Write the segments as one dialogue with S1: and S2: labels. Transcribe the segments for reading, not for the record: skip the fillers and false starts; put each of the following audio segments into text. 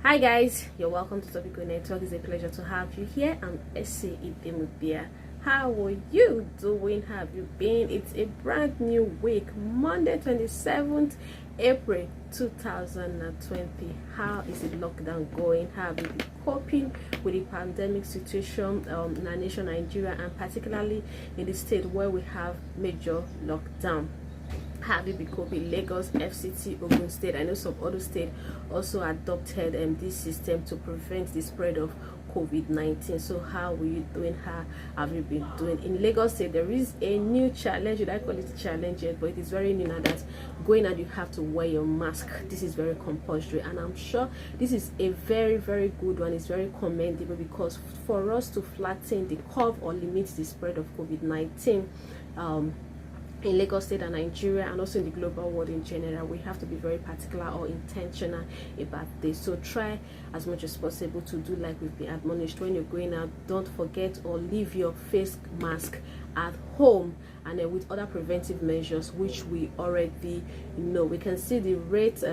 S1: Hi guys, you're welcome to Topical Network. It's a pleasure to have you here. I'm Essie Idemudia. How are you doing? Have you been? It's a brand new week, Monday 27th April 2020. How is the lockdown going? How have you been coping with the pandemic situation in our nation, Nigeria, and particularly in the state where we have major lockdown? Have you been coping? Lagos, FCT, Ogun State. I know some other states also adopted this system to prevent the spread of COVID-19. So how are you doing? How have you been doing? In Lagos State, there is a new challenge. Should I call it a challenge yet? But it is very new now that going out, you have to wear your mask. This is very compulsory, and I'm sure this is a very, very good one. It's very commendable because for us to flatten the curve or limit the spread of COVID-19, in Lagos State and Nigeria, and also in the global world in general, we have to be very particular or intentional about this. So try as much as possible to do like we've been admonished. When you're going out, don't forget or leave your face mask at home, and then with other preventive measures which we already know. We can see the rate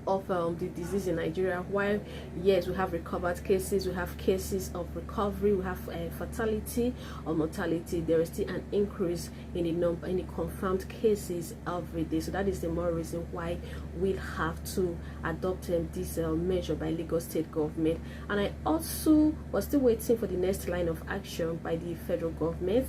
S1: of the disease in Nigeria. While yes, we have recovered cases, we have cases of recovery, we have fatality or mortality, there is still an increase in the number, in the confirmed cases every day. So that is the more reason why we have to adopt this measure by Lagos State government. And I also was still waiting for the next line of action by the federal government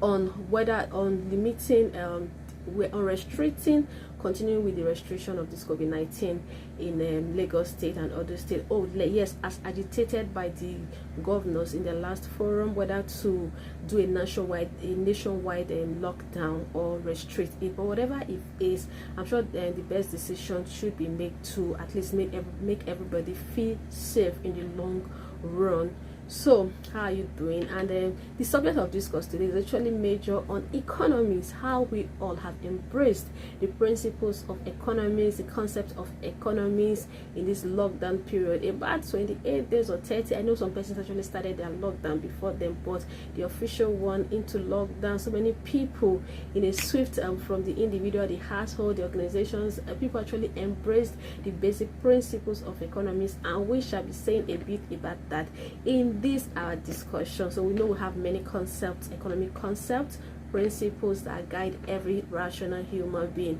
S1: on whether on limiting we're on restricting, continuing with the restriction of this COVID-19 in Lagos State and other states. Oh yes, as agitated by the governors in the last forum, whether to do a nationwide lockdown or restrict it. But whatever it is, I'm sure the best decision should be made to at least make everybody feel safe in the long run. So how are you doing? And the subject of discourse today is actually major on economies, how we all have embraced the principles of economies, the concept of economies in this lockdown period. About 28 days or 30, I know some persons actually started their lockdown before them, but the official one into lockdown, so many people in a swift from the individual, the household, the organizations, people actually embraced the basic principles of economies, and we shall be saying a bit about that in this our discussion. So we know we have many concepts, economic concepts, principles that guide every rational human being,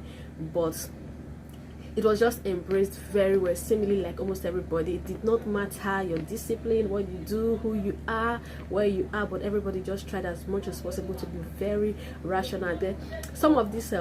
S1: but it was just embraced very well, seemingly like almost everybody. It did not matter your discipline, what you do, who you are, where you are, but everybody just tried as much as possible to be very rational. Then some of these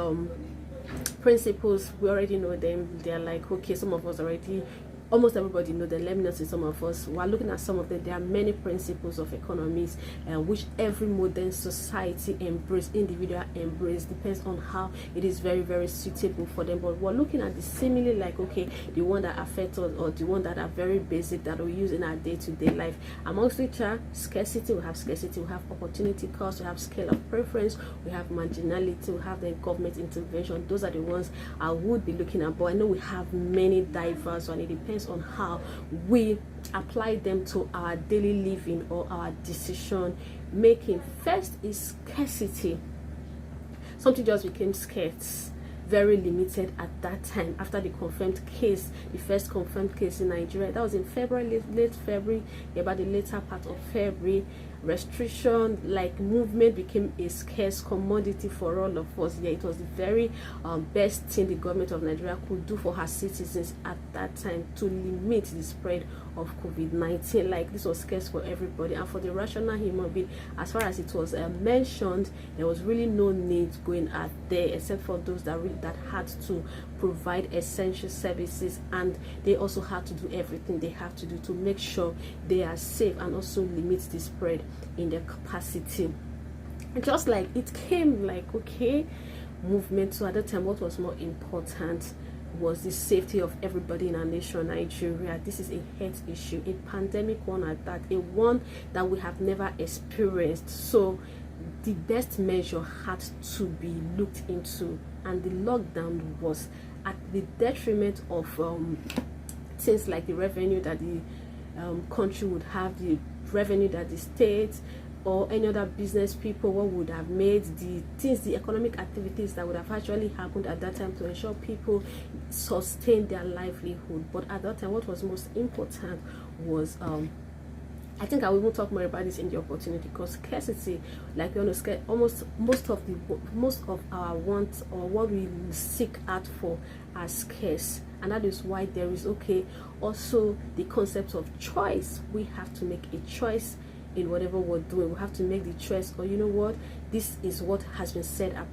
S1: principles, we already know them. They're like, okay, some of us already, almost everybody know them. Let me not say some of us. While looking at some of them, there are many principles of economies which every modern society embrace, individual embrace, depends on how it is very, very suitable for them. But we're looking at the similarly like, okay, the one that affect us or the one that are very basic that we use in our day-to-day life. Amongst which are scarcity, we have opportunity cost, we have scale of preference, we have marginality, we have the government intervention. Those are the ones I would be looking at, but I know we have many diverse, and it depends on how we apply them to our daily living or our decision making. First is scarcity. Something just became scarce, very limited at that time after the confirmed case, the first confirmed case in Nigeria. That was in February, late February, about the later part of February. Restriction like movement became a scarce commodity for all of us. Yeah, it was the very best thing the government of Nigeria could do for her citizens at that time to limit the spread of COVID-19. Like, this was scarce for everybody, and for the rational human being, as far as it was mentioned, there was really no need going out there except for those that had to provide essential services, and they also had to do everything they have to do to make sure they are safe and also limit the spread in their capacity. Just like it came like, okay, movement. So at that time, what was more important was the safety of everybody in our nation, Nigeria. This is a health issue, a pandemic one at that, a one that we have never experienced. So the best measure had to be looked into, and the lockdown was at the detriment of things like the revenue that the country would have, the revenue that the state or any other business people, what would have made the things, the economic activities that would have actually happened at that time to ensure people sustain their livelihood. But at that time, what was most important was I think I will even talk more about this in the opportunity, because scarcity, like we understand, almost most of our wants or what we seek out for are scarce, and that is why there is also the concept of choice. We have to make a choice in whatever we're doing. We have to make the choice, or you know what, this is what has been set up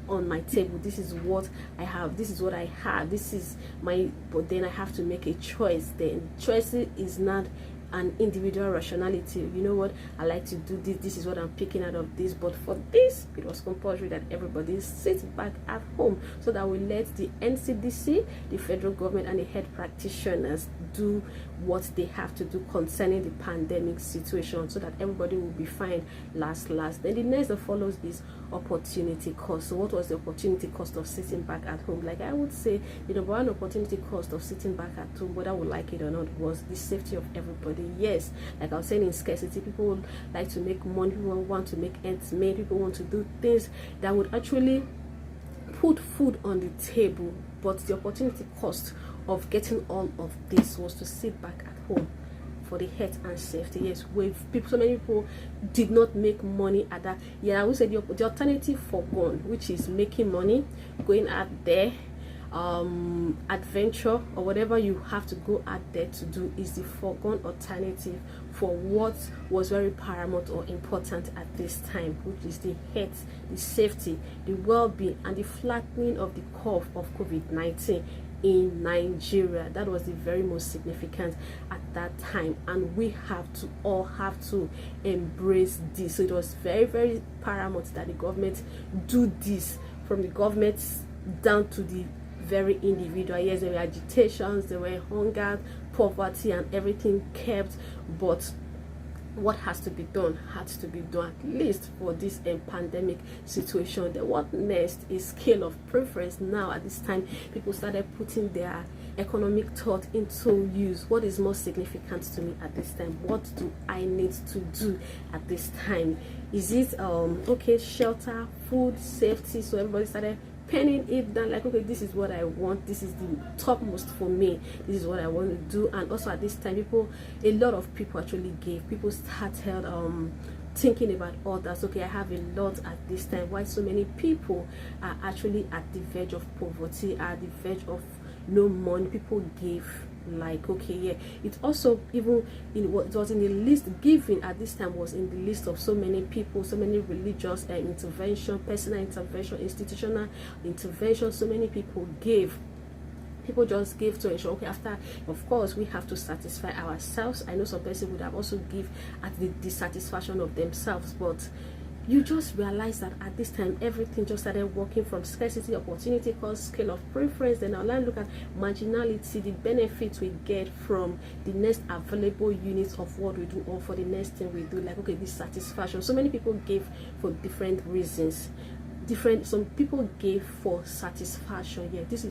S1: on my table, this is what I have, this is what I have, this is my, but then I have to make a choice. Then choice is not an individual rationality. You know what, I like to do this is what I'm picking out of this, but for this it was compulsory that everybody sits back at home, so that we let the NCDC, the federal government, and the health practitioners do what they have to do concerning the pandemic situation, so that everybody will be fine last. Then the next that follows is opportunity cost. So what was the opportunity cost of sitting back at home? Like I would say, the number one opportunity cost of sitting back at home, whether we like it or not, was the safety of everybody. Yes, like I was saying, in scarcity, people would like to make money, people want to make ends meet, people want to do things that would actually put food on the table. But the opportunity cost of getting all of this was to sit back at home for the health and safety. Yes, with people, so many people did not make money at that. Yeah, I would say the alternative for one, which is making money, going out there, adventure, or whatever you have to go out there to do, is the foregone alternative for what was very paramount or important at this time, which is the health, the safety, the well-being, and the flattening of the curve of COVID-19 in Nigeria. That was the very most significant at that time, and we have to embrace this. So it was very, very paramount that the government do this, from the government down to the very individual. Yes, there were agitations, there were hunger, poverty, and everything kept, but what has to be done has to be done, at least for this pandemic situation. Then what next is scale of preference. Now at this time, people started putting their economic thought into use. What is most significant to me at this time? What do I need to do at this time? Is it shelter, food, safety? So everybody started penning it down, like, okay, this is what I want, this is the topmost for me, this is what I want to do. And also at this time, a lot of people actually gave. People started thinking about others. Okay, I have a lot at this time. Why so many people are actually at the verge of poverty, at the verge of no money? People gave. Like, okay, yeah, it also, even in what was in the list, giving at this time was in the list of so many people, so many religious intervention, personal intervention, institutional intervention. So many people gave. People just give to ensure, okay, after, of course, we have to satisfy ourselves. I know some person would have also give at the dissatisfaction of themselves, but you just realize that at this time everything just started working from scarcity, opportunity cost, scale of preference. Then I'll look at marginality, the benefits we get from the next available units of what we do, or for the next thing we do. Like, okay, this satisfaction. So many people gave for different reasons. Some people gave for satisfaction. Yeah, this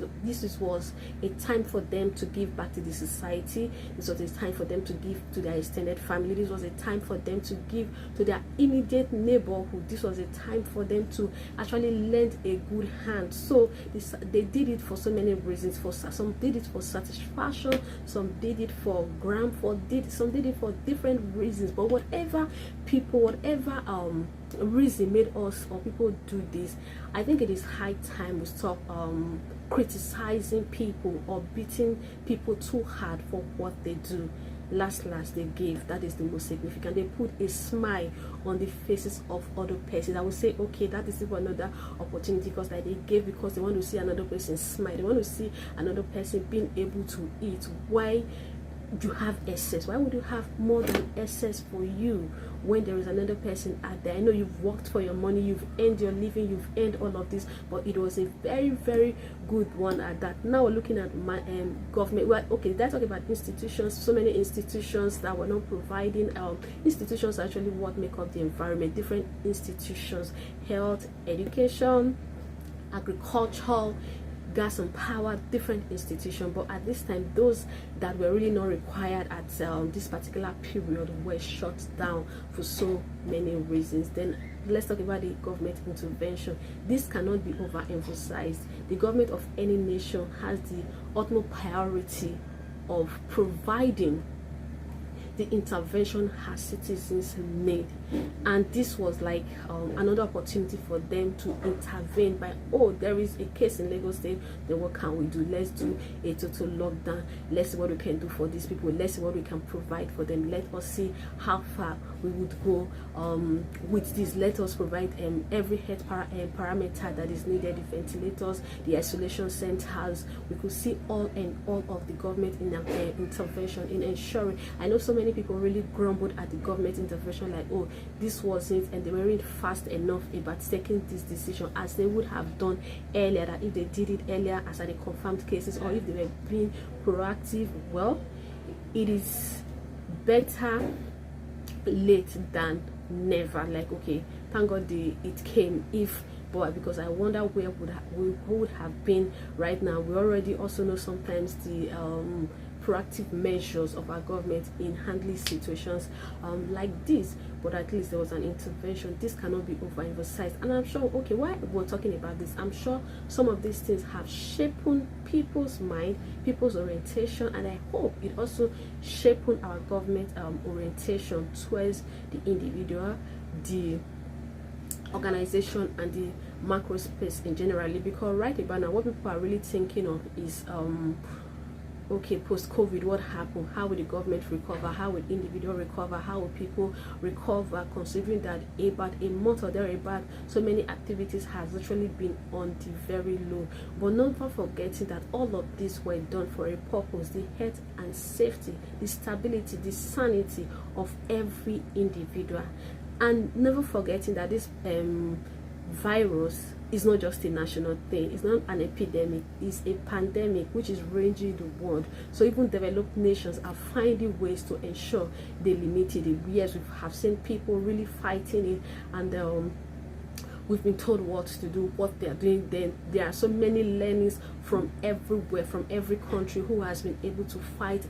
S1: was a time for them to give back to the society. This was a time for them to give to their extended family. This was a time for them to give to their immediate neighborhood. This was a time for them to actually lend a good hand. So they did it for so many reasons. Some did it for satisfaction, some did it for some did it for different reasons. But whatever reason made us or people do this, I think it is high time we stop criticizing people or beating people too hard for what they do. Last they gave. That is the most significant. They put a smile on the faces of other persons. I would say, okay, that is even another opportunity, because like they gave because they want to see another person smile, they want to see another person being able to eat. Why you have excess? Why would you have more than excess for you when there is another person out there? I know you've worked for your money, you've earned your living, you've earned all of this, but it was a very, very good one at that. Now we're looking at my government. Well, okay, let's talk about institutions. So many institutions that were not providing. Institutions are actually what make up the environment. Different institutions: health, education, agricultural, gas and power different institutions, but at this time those that were really not required at this particular period were shut down for so many reasons. Then let's talk about the government intervention. This cannot be overemphasized. The government of any nation has the utmost priority of providing the intervention her citizens need, and this was like another opportunity for them to intervene by, oh, there is a case in Lagos State, then what can we do? Let's do a total lockdown. Let's see what we can do for these people. Let's see what we can provide for them. Let us see how far we would go with this. Let us provide every health parameter that is needed, the ventilators, the isolation centers. We could see all of the government in intervention in ensuring. I know so many people really grumbled at the government intervention, like, oh, this wasn't, and they weren't fast enough about taking this decision as they would have done earlier, that if they did it earlier as at the confirmed cases, or if they were being proactive. Well, it is better late than never. Like, okay, thank God it came. If but because I wonder where we would have been right now. We already also know sometimes the proactive measures of our government in handling situations like this, but at least there was an intervention. This cannot be overemphasized, and I'm sure, okay, why we're talking about this, I'm sure some of these things have shaped people's mind, people's orientation, and I hope it also shaped our government orientation towards the individual, the organization, and the macro space in generally. Because right about now, what people are really thinking of is okay, post-COVID, what happened? How will the government recover? How will individual recover? How will people recover, considering that about a month or thereabout, so many activities has actually been on the very low. But not for forgetting that all of this were done for a purpose: the health and safety, the stability, the sanity of every individual. And never forgetting that this virus is not just a national thing. It's not an epidemic. It's a pandemic which is ranging the world. So even developed nations are finding ways to ensure they limit it. Yes, we have seen people really fighting it, and we've been told what to do, what they are doing. Then there are so many learnings from everywhere, from every country, who has been able to fight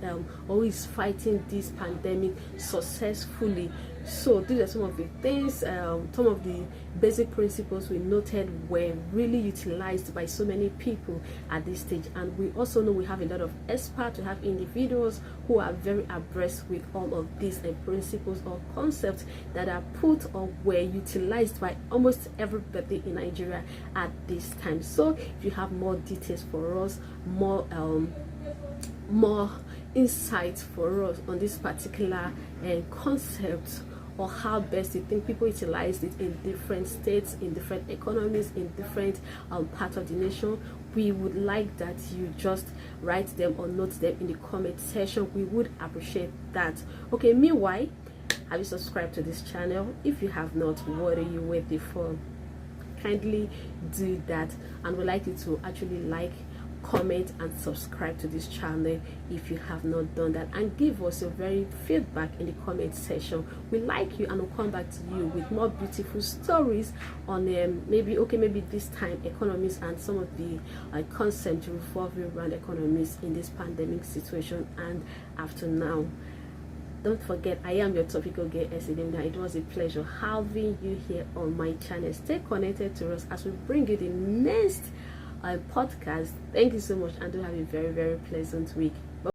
S1: or is fighting this pandemic successfully. So these are some of the things, some of the basic principles we noted were really utilized by so many people at this stage. And we also know we have a lot of experts, we have individuals who are very abreast with all of these principles or concepts that are put or were utilized by almost everybody in Nigeria at this time. So if you have more details for us, more insights for us on this particular concept, or how best you think people utilized it in different states, in different economies, in different parts of the nation, we would like that you just write them or note them in the comment section. We would appreciate that. Okay, meanwhile, have you subscribed to this channel? If you have not, what are you waiting for? Kindly do that, and we'd like you to actually like, comment, and subscribe to this channel if you have not done that, and give us your very feedback in the comment section. We like you, and we'll come back to you with more beautiful stories on maybe this time economies and some of the concepts revolving around economies in this pandemic situation and after now. Don't forget, I am your topical girl, Idemudia. It was a pleasure having you here on my channel. Stay connected to us as we bring you the next podcast. Thank you so much, and do have a very, very pleasant week.